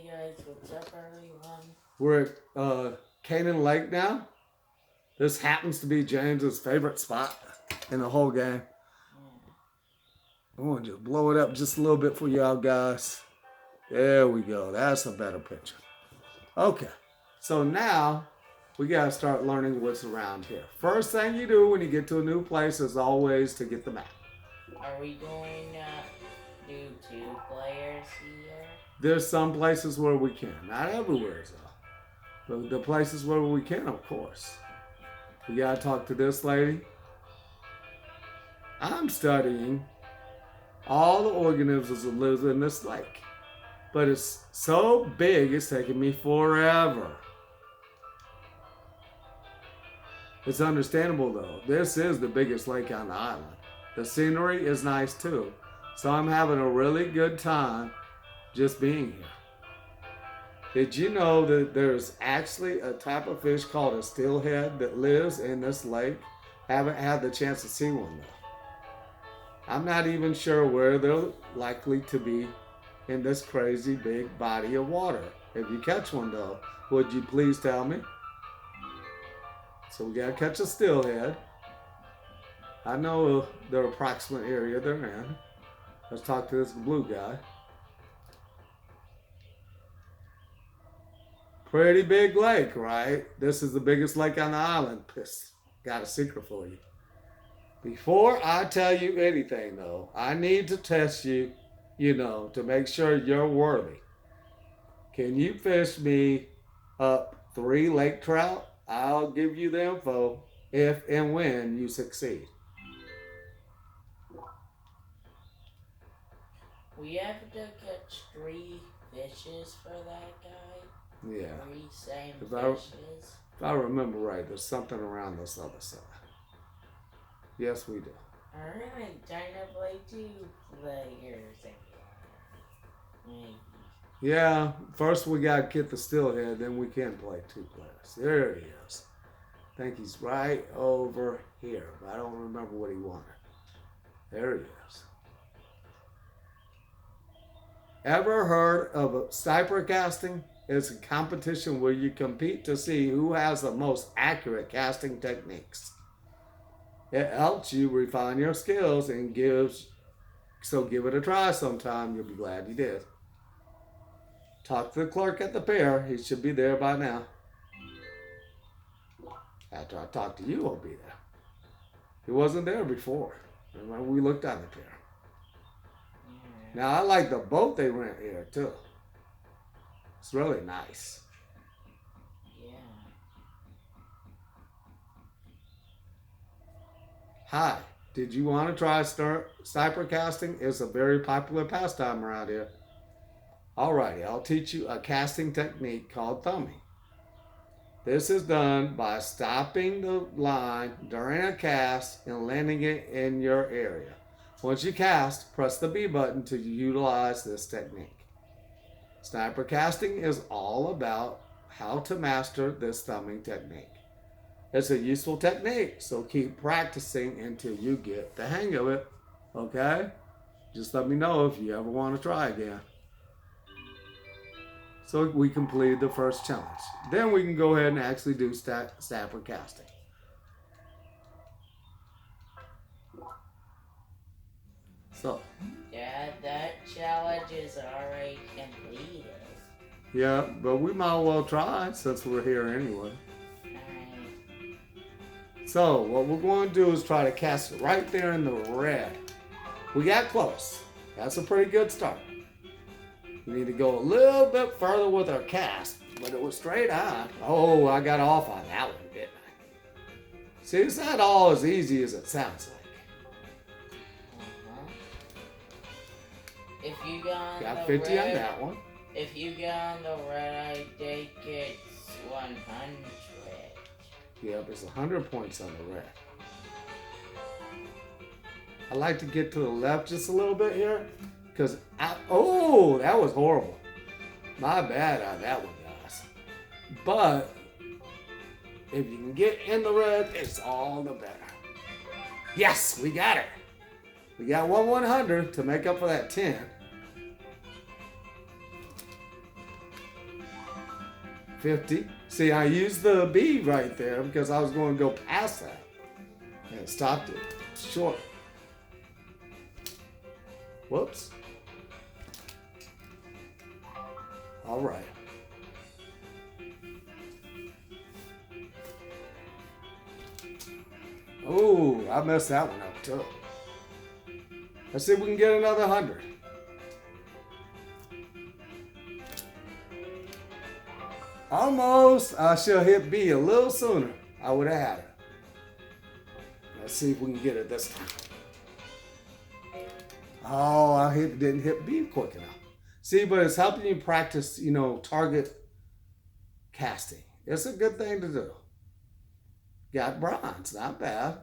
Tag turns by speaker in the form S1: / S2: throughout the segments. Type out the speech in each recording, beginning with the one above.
S1: guys, what's up everyone?
S2: We're at Kanan Lake now. This happens to be James's favorite spot in the whole game. I'm going to just blow it up just a little bit for y'all guys. There we go. That's a better picture. Okay. So now we got to start learning what's around here. First thing you do when you get to a new place is always to get the map.
S1: Are we going to do 2 players here?
S2: There's some places where we can. Not everywhere, though. But the places where we can, of course. We got to talk to this lady. I'm studying all the organisms that live in this lake. But it's so big, it's taking me forever. It's understandable, though. This is the biggest lake on the island. The scenery is nice, too. So I'm having a really good time just being here. Did you know that there's actually a type of fish called a steelhead that lives in this lake? Haven't had the chance to see one, though. I'm not even sure where they're likely to be in this crazy big body of water. If you catch one, though, would you please tell me? So we gotta catch a steelhead. I know the approximate area they're in. Let's talk to this blue guy. Pretty big lake, right? This is the biggest lake on the island. Got a secret for you. Before I tell you anything, though, I need to test you, to make sure you're worthy. Can you fish me up 3 lake trout? I'll give you the info if and when you succeed.
S1: We have to catch 3 fishes for that guy?
S2: Yeah.
S1: 3 same
S2: If
S1: fishes?
S2: If I remember right, there's something around this other side. Yes, we do.
S1: Alright, time to play 2 players again. Maybe.
S2: Yeah, first we got to get the steelhead, then we can play 2 players. There he is. I think he's right over here, but I don't remember what he wanted. There he is. Ever heard of a sniper casting? It's a competition where you compete to see who has the most accurate casting techniques. It helps you refine your skills and give it a try sometime. You'll be glad you did. Talk to the clerk at the pier. He should be there by now. After I talk to you, I'll be there. He wasn't there before. Remember, we looked on the pier. Now, I like the boat they rent here, too. It's really nice.
S1: Yeah.
S2: Hi, did you want to try sniper casting? It's a very popular pastime around here. Alrighty, I'll teach you a casting technique called thumbing. This is done by stopping the line during a cast and landing it in your area. Once you cast, press the B button to utilize this technique. Sniper casting is all about how to master this thumbing technique. It's a useful technique, so keep practicing until you get the hang of it, okay? Just let me know if you ever want to try again. So we completed the first challenge. Then we can go ahead and actually do sniper casting. So.
S1: Dad, that challenge is already completed.
S2: Yeah, but we might as well try since we're here anyway. So what we're going to do is try to cast it right there in the red. We got close. That's a pretty good start. We need to go a little bit further with our cast, but it was straight on. Oh, I got off on that one, didn't I? See, it's not all as easy as it sounds like.
S1: If you got
S2: Got 50
S1: red,
S2: on that one.
S1: If you get on the red, I think it's 100.
S2: Yep, it's 100 points on the red. I like to get to the left just a little bit here, because oh, that was horrible. My bad on that one, guys. But if you can get in the red, it's all the better. Yes, we got it. We got 100 to make up for that 10. 50. See, I used the B right there because I was going to go past that. And it stopped it short. Whoops. All right. Oh, I messed that one up too. Let's see if we can get another 100. Almost. I should hit B a little sooner. I would have had it. Let's see if we can get it this time. Oh, I didn't hit B quick enough. See, but it's helping you practice, target casting. It's a good thing to do. Got bronze, not bad.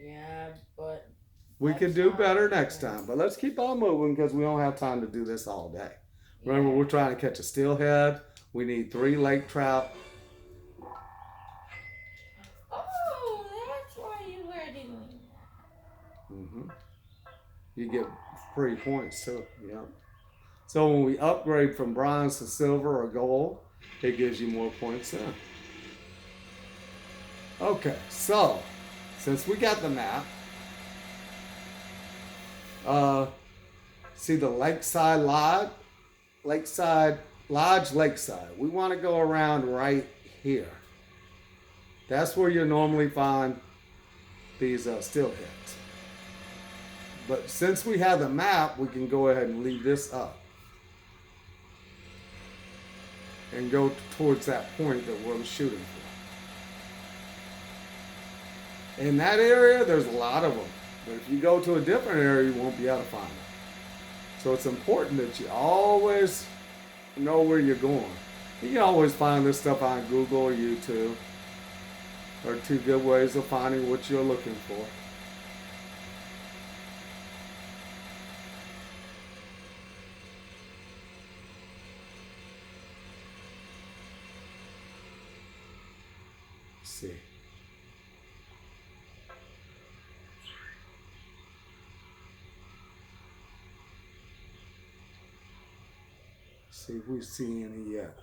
S1: Yeah, but
S2: We can do better next time, but let's keep on moving because we don't have time to do this all day. Remember, we're trying to catch a steelhead. We need 3 lake trout.
S1: Oh, that's why you were doing that.
S2: Mm-hmm. You get free points too. Yeah. So when we upgrade from bronze to silver or gold, it gives you more points then. Okay, so since we got the map, see the Lakeside Lodge? Lakeside. We want to go around right here. That's where you normally find these steelheads. But since we have the map, we can go ahead and leave this up. And go towards that point that we're shooting for. In that area, there's a lot of them. But if you go to a different area, you won't be able to find them. So it's important that you always know where you're going. You can always find this stuff on Google or YouTube. Are 2 good ways of finding what you're looking for. Let's see. See if we see any yet.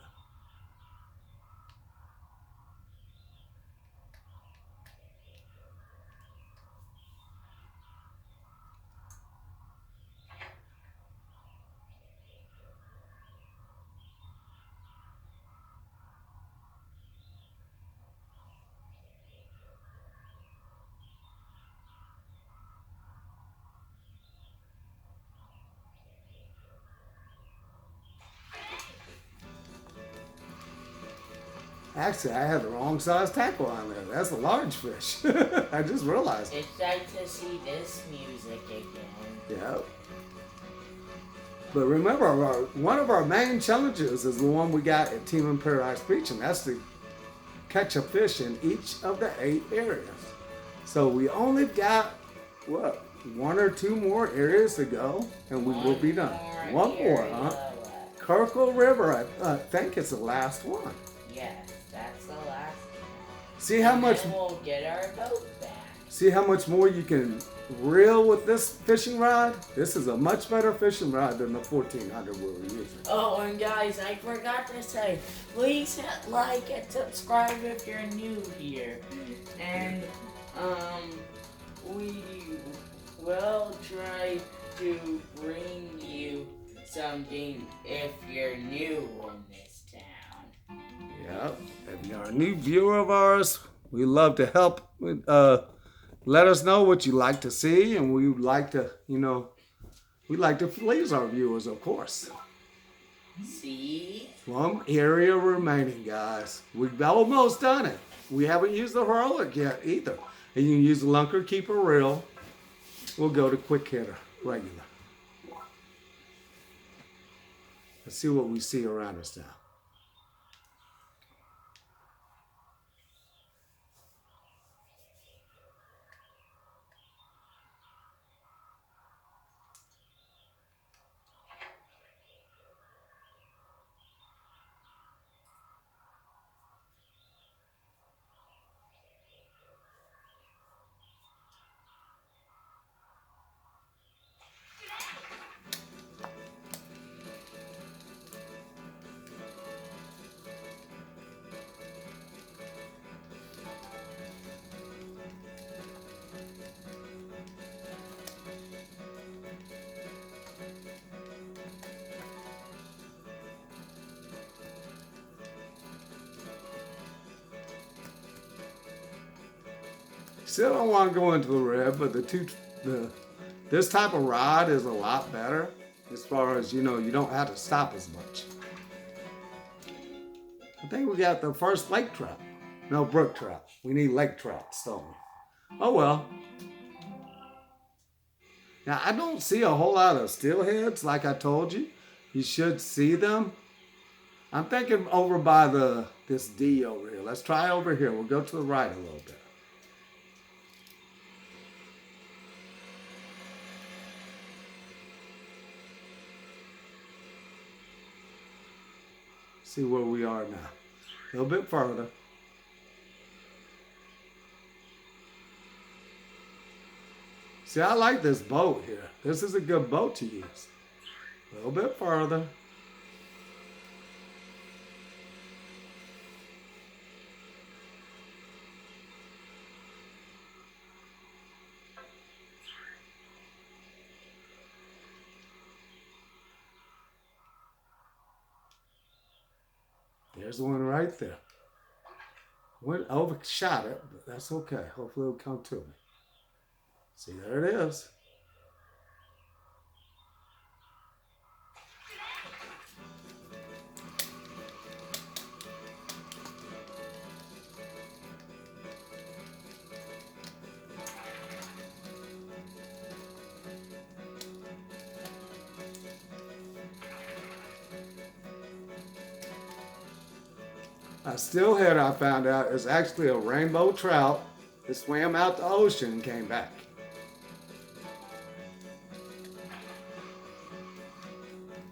S2: Actually, I had the wrong size tackle on there. That's a large fish. I just realized.
S1: It's nice to see this music again.
S2: Yeah. But remember, one of our main challenges is the one we got at Team in Paradise Beach, and that's to catch a fish in each of the 8 areas. So we only got, 1 or 2 more areas to go, and we will be done. One more, huh? Kirkle River, I think it's the last one.
S1: Yes, that's the last one.
S2: See how much...
S1: And we'll get our boat back.
S2: See how much more you can reel with this fishing rod? This is a much better fishing rod than the 1400 we were using.
S1: Oh, and guys, I forgot to say, please hit like and subscribe if you're new here. And, we will try to bring you something if you're new in this town.
S2: Yeah, if you're a new viewer of ours, we love to help. Let us know what you like to see, and we like to, we like to please our viewers, of course.
S1: See?
S2: One area remaining, guys. We've almost done it. We haven't used the heroic yet either. And you can use the lunker, keeper, reel. We'll go to quick hitter, regular. Let's see what we see around us now. Still don't want to go into the red, but this type of rod is a lot better as far as, you don't have to stop as much. I think we got the first lake trout. No, brook trout. We need lake trout, don't we? Oh well. Now, I don't see a whole lot of steelheads, like I told you. You should see them. I'm thinking over by this D over here. Let's try over here. We'll go to the right a little bit. See where we are now. A little bit further. See, I like this boat here. This is a good boat to use. A little bit further. There's one right there. Went overshot it, but that's okay. Hopefully it'll come to me. See, there it is. A steelhead, I found out, is actually a rainbow trout that swam out the ocean and came back.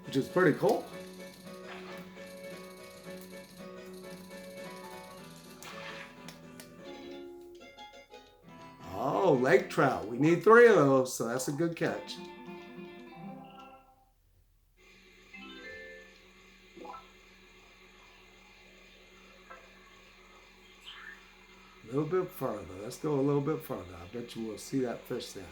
S2: Which is pretty cool. Oh, lake trout. We need 3 of those, so that's a good catch. A little bit further. Let's go a little bit further. I bet you will see that fish there.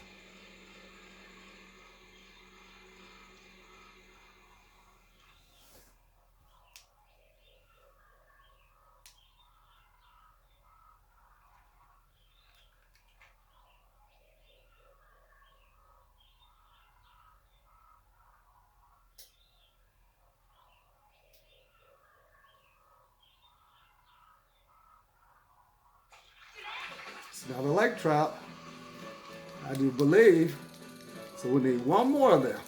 S2: It's another lake trout, I do believe. So we need one more of them.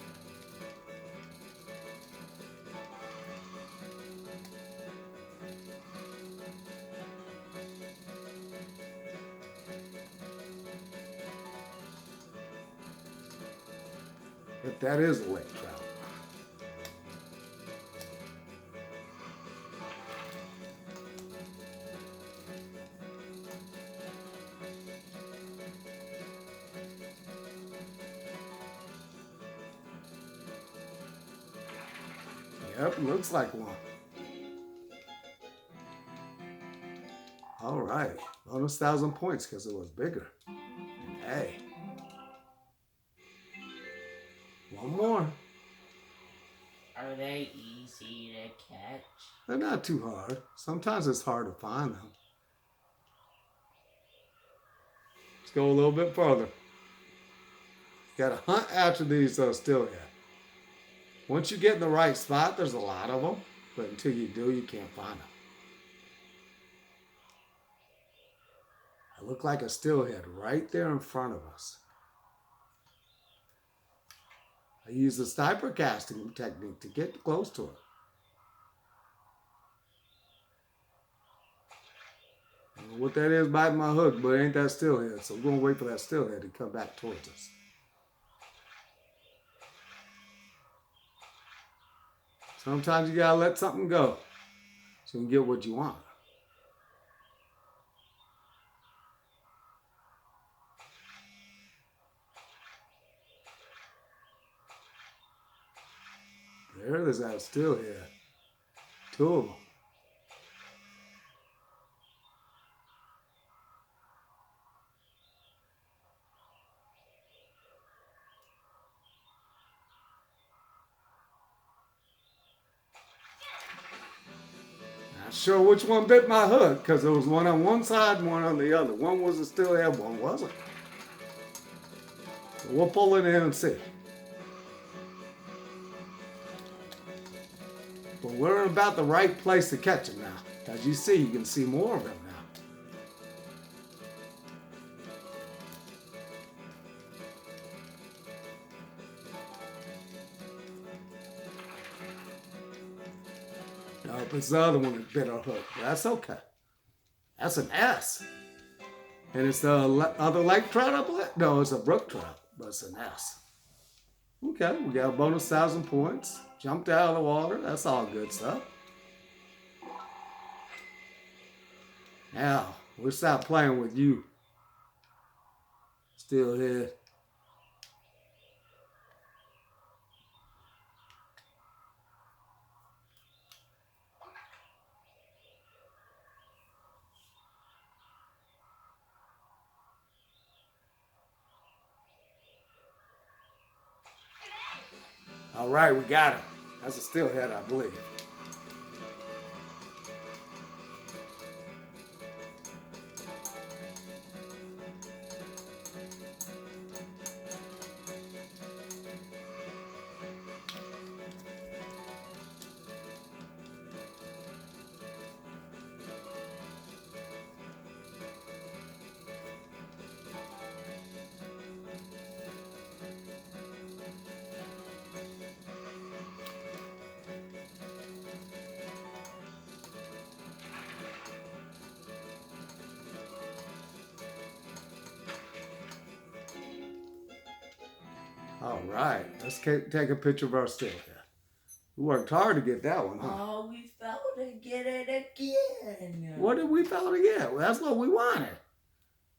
S2: If that is a lake trout. Yep, looks like one. All right, bonus 1,000 points because it was bigger. And hey, one more.
S1: Are they easy to catch?
S2: They're not too hard. Sometimes it's hard to find them. Let's go a little bit further. Got to hunt after these steelhead. Once you get in the right spot, there's a lot of them, but until you do, you can't find them. I look like a steelhead right there in front of us. I use the sniper casting technique to get close to it. I don't know what that is biting my hook, but it ain't that steelhead, so we're going to wait for that steelhead to come back towards us. Sometimes you gotta let something go so you can get what you want. There is that steelhead. 2 of them. Not sure which one bit my hook, because there was one on one side and one on the other. One was a steelhead, one wasn't. So we'll pull it in and see. But we're in about the right place to catch them now. As you see, you can see more of them now. Nope, it's the other one that bit our hook. That's okay. That's an S. And it's the other lake trout, I believe? No, it's a brook trout, but it's an S. Okay, we got a bonus 1,000 points. Jumped out of the water. That's all good stuff. Now, we'll stop playing with you. Steelhead. All right, we got him. That's a steelhead, I believe. All right, let's take a picture of our steelhead. We worked hard to get that one, huh?
S1: Oh, we failed to get it again.
S2: What did we fail to get? Well, that's what we wanted.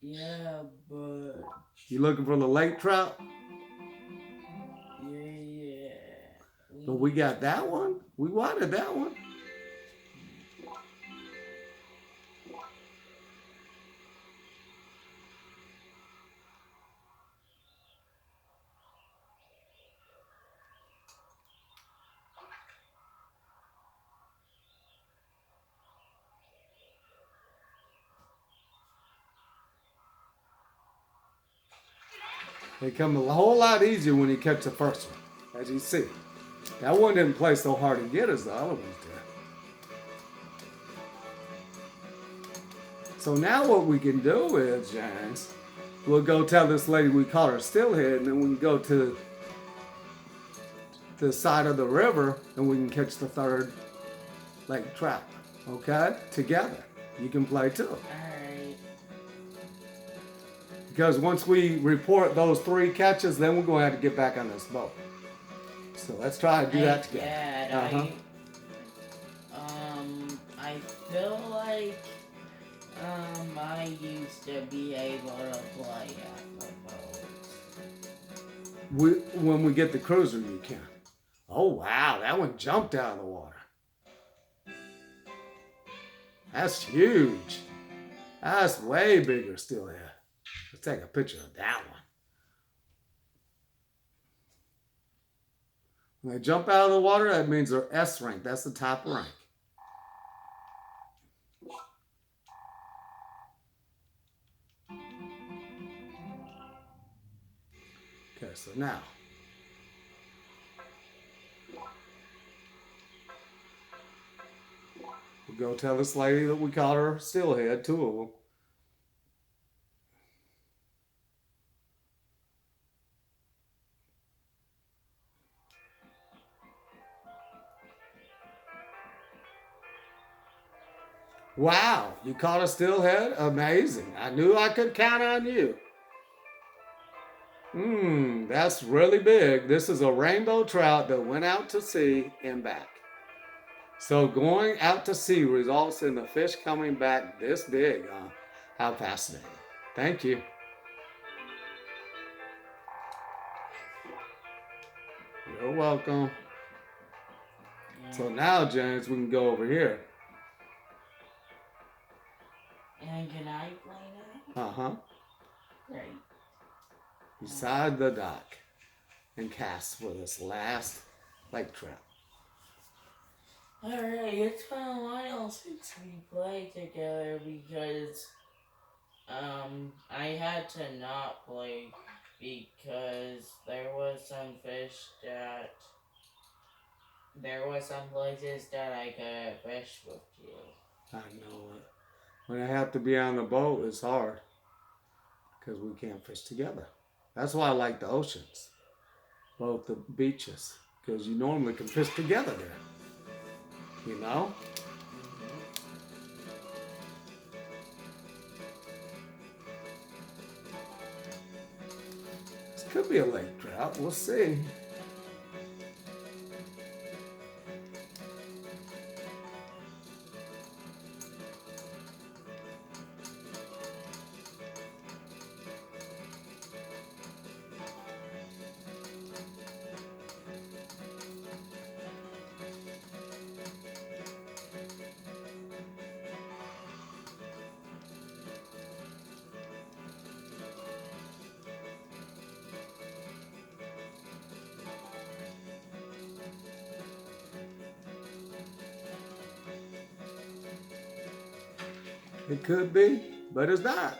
S1: Yeah, but...
S2: You looking for the lake trout?
S1: Yeah.
S2: But we got that one. We wanted that one. They come a whole lot easier when you catch the first one, as you see. That one didn't play so hard to get as the other ones did. So now what we can do is, James, we'll go tell this lady we caught her steelhead, and then we can go to the side of the river and we can catch the third lake trout. Okay? Together. You can play too.
S1: Alright.
S2: Because once we report those 3 catches, then we're going to have to get back on this boat. So let's try to do that together.
S1: Dad, I feel like I used to be able to play at the boat.
S2: When we get the cruiser, you can. Oh, wow. That one jumped out of the water. That's huge. That's way bigger steelhead. Let's take a picture of that one. When they jump out of the water, that means they're S rank. That's the top rank. Okay, so now. We'll go tell this lady that we caught her steelhead, 2 of them. Wow, you caught a steelhead? Amazing. I knew I could count on you. That's really big. This is a rainbow trout that went out to sea and back. So going out to sea results in the fish coming back this big. How fascinating. Thank you. You're welcome. So now, James, we can go over here.
S1: And can I play now?
S2: Uh-huh.
S1: Great.
S2: Beside the dock and cast for this last lake trout.
S1: Alright, it's been a while since we played together because I had to not play because there was some places that I couldn't fish with you.
S2: I know it. When I have to be on the boat, it's hard because we can't fish together. That's why I like the oceans, both the beaches, because you normally can fish together there. You know? This could be a lake trout. We'll see. It could be, but it's not.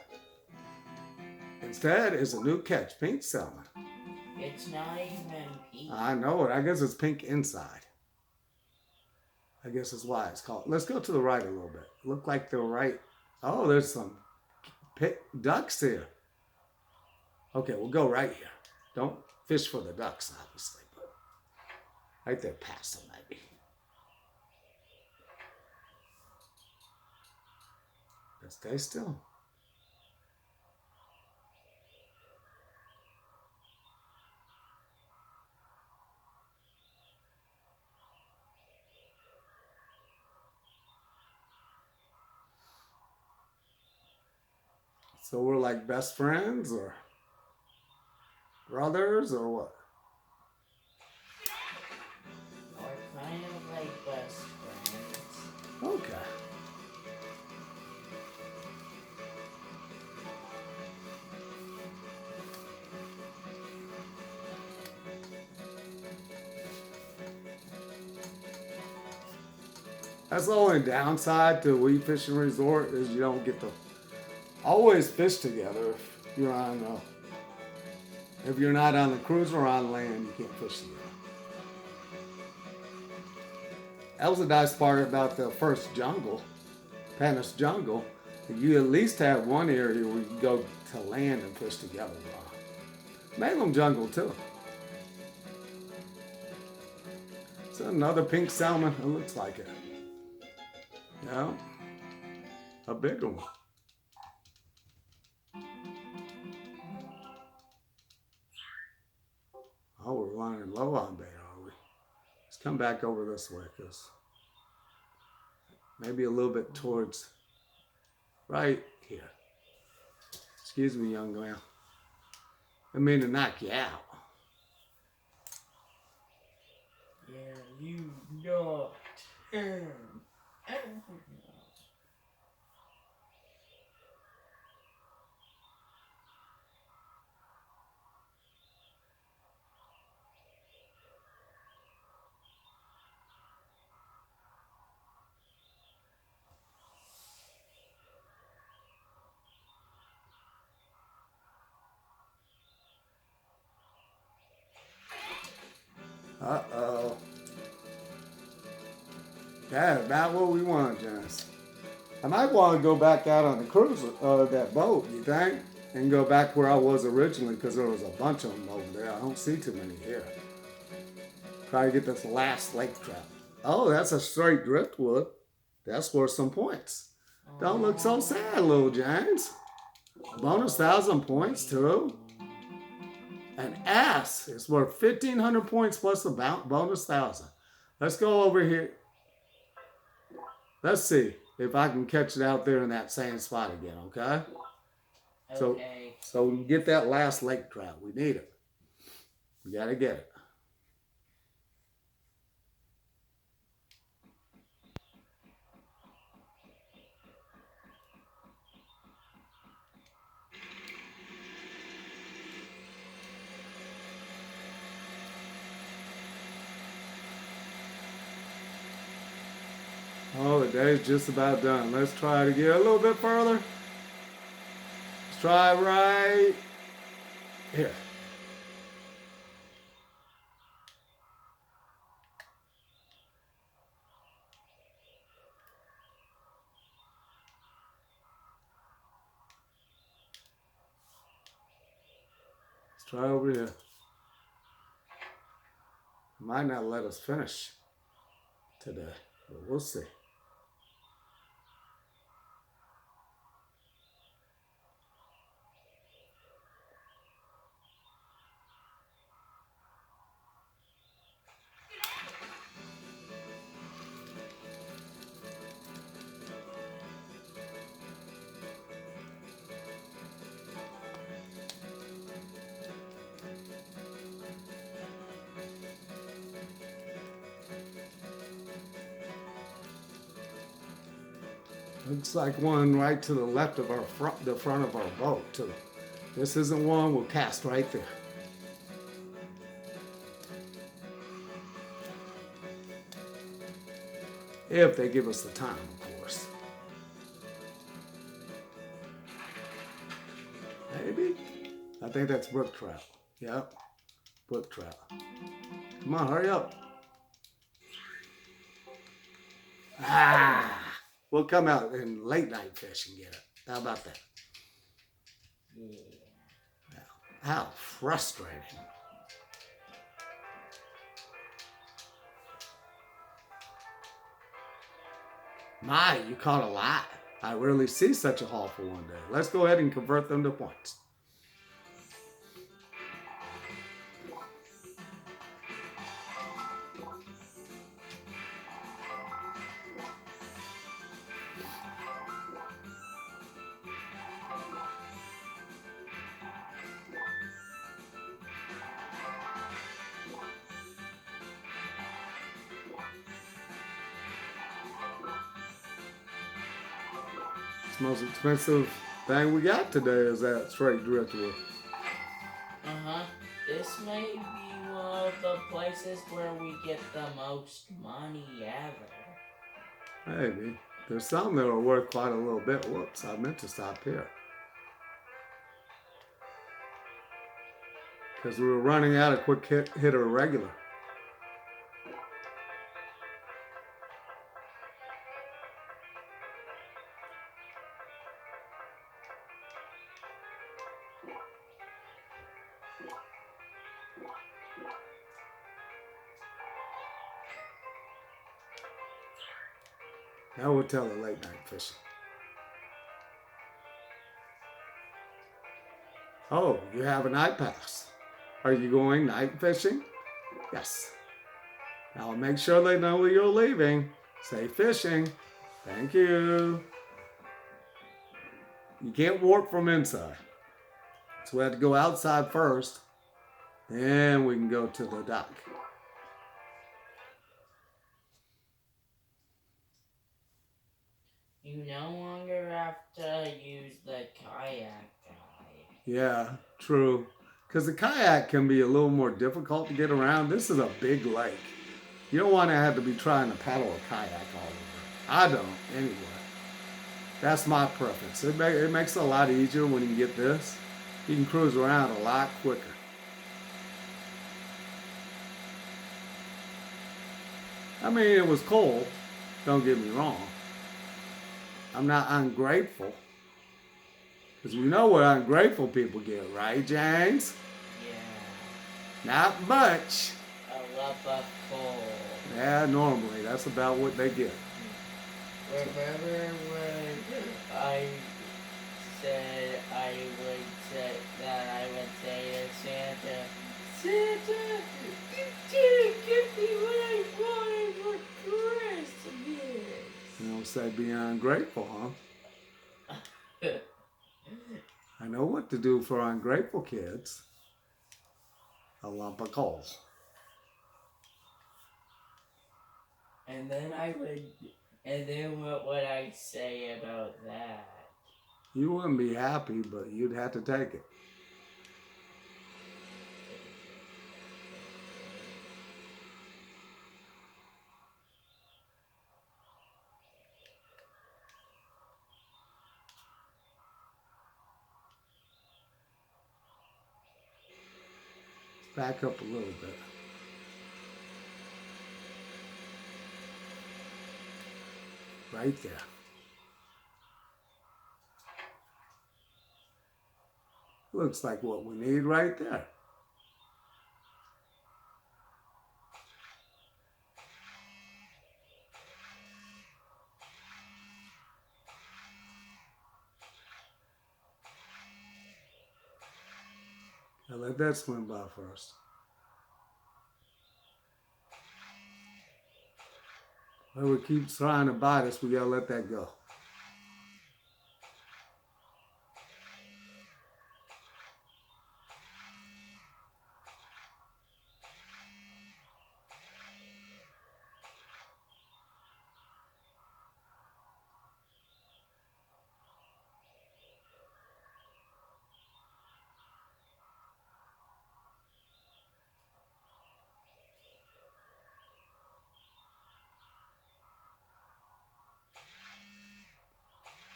S2: Instead, it's a new catch, pink salmon.
S1: It's not even pink.
S2: I know it. I guess it's pink inside. I guess that's why it's called. Let's go to the right a little bit. Look like the right. Oh, there's some ducks here. Okay, we'll go right here. Don't fish for the ducks, obviously, but right there past them, maybe. Just stay still. So we're like best friends or brothers or what?
S1: We're kind of like best friends.
S2: Okay. That's the only downside to Wee Fishing Resort is you don't get to always fish together if you're not on the cruise or on land, you can't fish together. That was the nice part about the first jungle, Panis Jungle. You at least have one area where you can go to land and fish together. Malum Jungle too. It's another pink salmon. It looks like it. Yeah, a bigger one. Oh, we're running low on bait, are we? Let's come back over this way, because maybe a little bit towards right here. Excuse me, young man. I mean to knock you out.
S1: Yeah, you knocked him out.
S2: Uh-oh. That's about what we want, Janice. I might want to go back out on the cruise, that boat, you think? And go back where I was originally, because there was a bunch of them over there. I don't see too many here. Try to get this last lake trout. Oh, that's a straight driftwood. That's worth some points. Don't look so sad, little James. Bonus 1,000 points, too. An ass is worth 1,500 points plus a bonus 1,000. Let's go over here. Let's see if I can catch it out there in that same spot again, okay?
S1: Okay.
S2: So we can get that last lake trout. We need it. We got to get it. Oh, the day's just about done. Let's try to get a little bit further. Let's try right here. Let's try over here. Might not let us finish today, but we'll see. Looks like one right to the left of our the front of our boat too. This isn't one we'll cast right there. If they give us the time, of course. Maybe? I think that's brook trout. Yep, brook trout. Come on, hurry up. Ah! We'll come out and late night fish and get it. How about that?
S1: Yeah.
S2: How frustrating. My, you caught a lot. I rarely see such a haul for one day. Let's go ahead and convert them to points. The most expensive thing we got today is that straight driftwood.
S1: Uh-huh. This may be one of the places where we get the most money ever.
S2: Maybe. There's some that are worth quite a little bit. Whoops, I meant to stop here. Because we were running out of quick hitter regular. Now we'll tell the late night fishing. Oh, you have a night pass. Are you going night fishing? Yes. Now make sure they know you're leaving. Safe fishing. Thank you. You can't warp from inside. So we have to go outside first. Then we can go to the dock.
S1: You no longer have to use the kayak guy.
S2: Yeah, true. Because the kayak can be a little more difficult to get around. This is a big lake. You don't want to have to be trying to paddle a kayak all over. I don't, anyway. That's my preference. It makes it a lot easier when you get this. You can cruise around a lot quicker. I mean, it was cold. Don't get me wrong. I'm not ungrateful. Because we know what ungrateful people get, right, James?
S1: Yeah.
S2: Not much.
S1: A lump of coal.
S2: Yeah, normally. That's about what they get.
S1: Remember when I said I would say to Santa, Santa, you didn't give me what I wanted for Christmas.
S2: You don't say be ungrateful, huh? I know what to do for ungrateful kids. A lump of coal.
S1: And then what would I say about that?
S2: You wouldn't be happy, but you'd have to take it. back up a little bit. Right there. Looks like what we need right there. Now let that swim by first. Whoever keeps trying to bite us, we gotta let that go.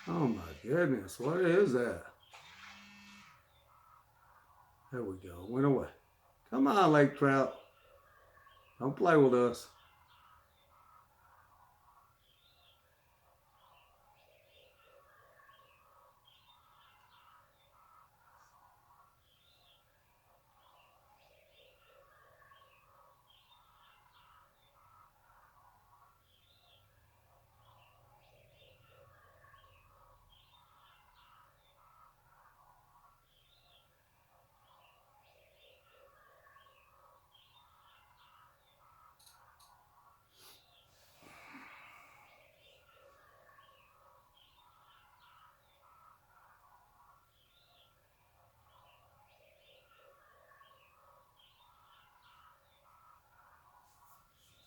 S2: Oh my goodness, what is that? There we go, went away. Come on, lake trout. Don't play with us.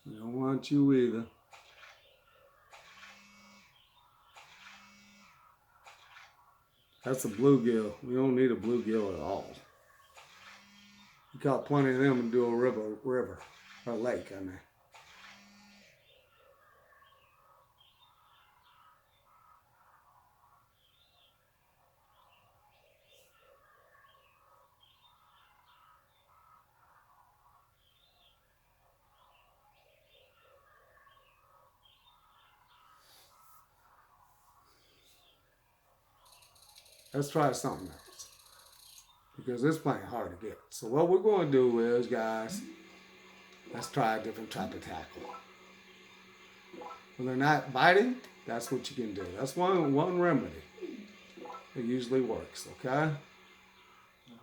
S2: We don't want you either. That's a bluegill. We don't need a bluegill at all. We caught plenty of them into a river, or lake, I mean. Let's try something else, because this playing hard to get. So what we're going to do is, guys, let's try a different type of tackle. When they're not biting, that's what you can do. That's one remedy. It usually works, okay?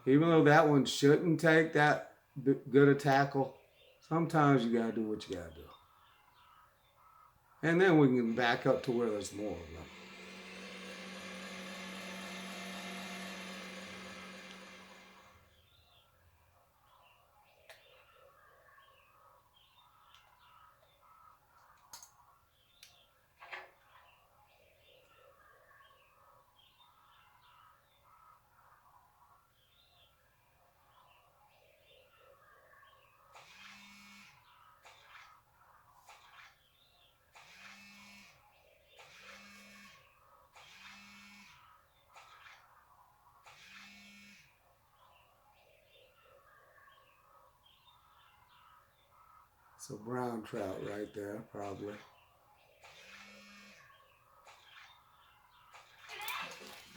S2: Even though that one shouldn't take that good a tackle, sometimes you got to do what you got to do. And then we can back up to where there's more of them. So brown trout right there, probably.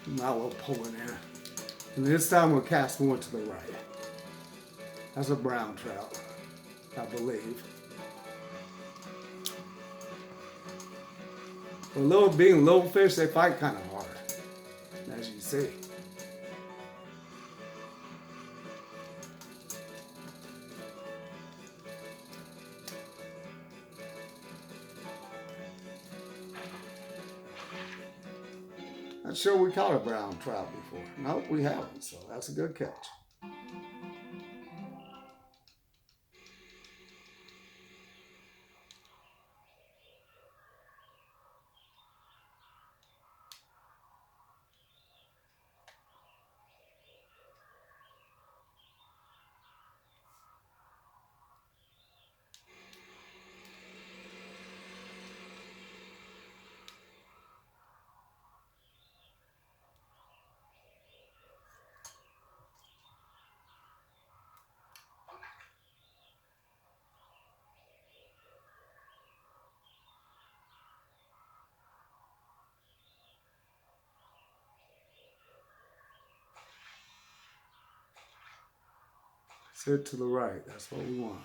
S2: Now we'll pull it in. And this time we'll cast more to the right. That's a brown trout, I believe. But being little fish, they fight kind of hard, as you see. Not sure we caught a brown trout before. Nope, we haven't, so that's a good catch. Sit to the right. That's what we want.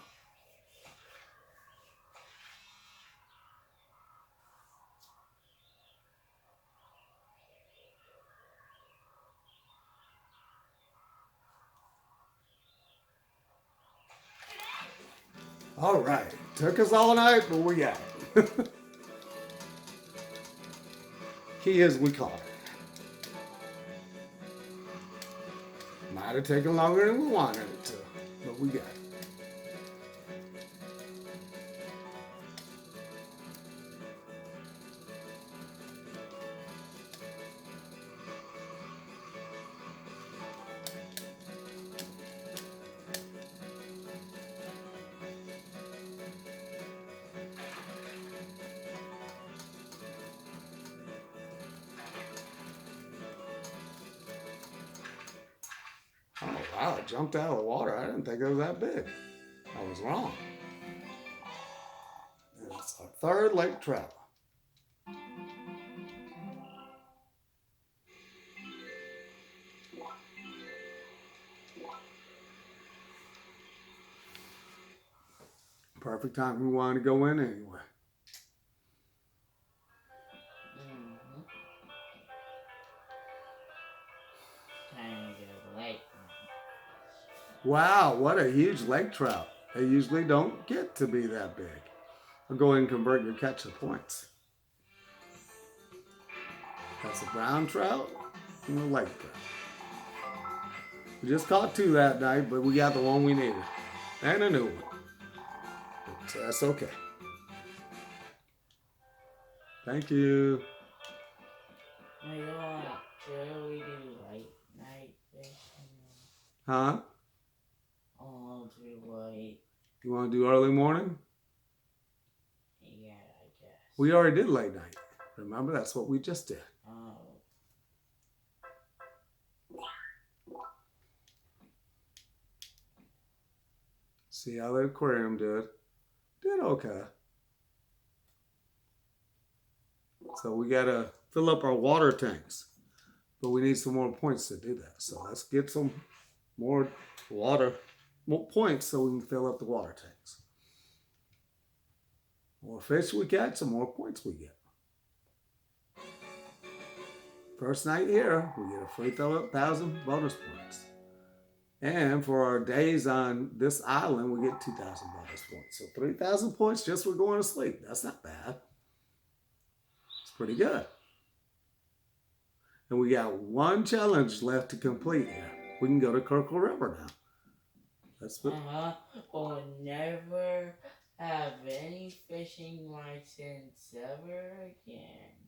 S2: All right. Took us all night, but we got it. Key is we caught it. Might have taken longer than we wanted it to, but we got it. Oh, wow, it jumped out of the water. I didn't think it was that big. I was wrong. And it's our third lake trout. Perfect time we wanted to go in anyway.
S1: Time to go lake.
S2: Wow, what a huge lake trout. They usually don't get to be that big. I'll go ahead and convert your catch to points. That's a brown trout and a lake trout. We just caught two that night, but we got the one we needed. And a new one. So that's okay. Thank you.
S1: I want to we do late night fishing.
S2: Huh?
S1: I'll do late.
S2: You want to do early morning?
S1: Yeah, I guess.
S2: We already did late night. Remember, that's what we just did.
S1: Oh.
S2: See how the aquarium did. Did okay. So we got to fill up our water tanks. But we need some more points to do that. So let's get some more more points so we can fill up the water tanks. More fish we catch, the more points we get. First night here, we get a free 1,000 bonus points. And for our days on this island, we get 2,000 bonus points. So 3,000 points just for going to sleep. That's not bad. It's pretty good. And we got one challenge left to complete here. We can go to Kirkle River now. That's what.
S1: We'll never have any fishing license ever again.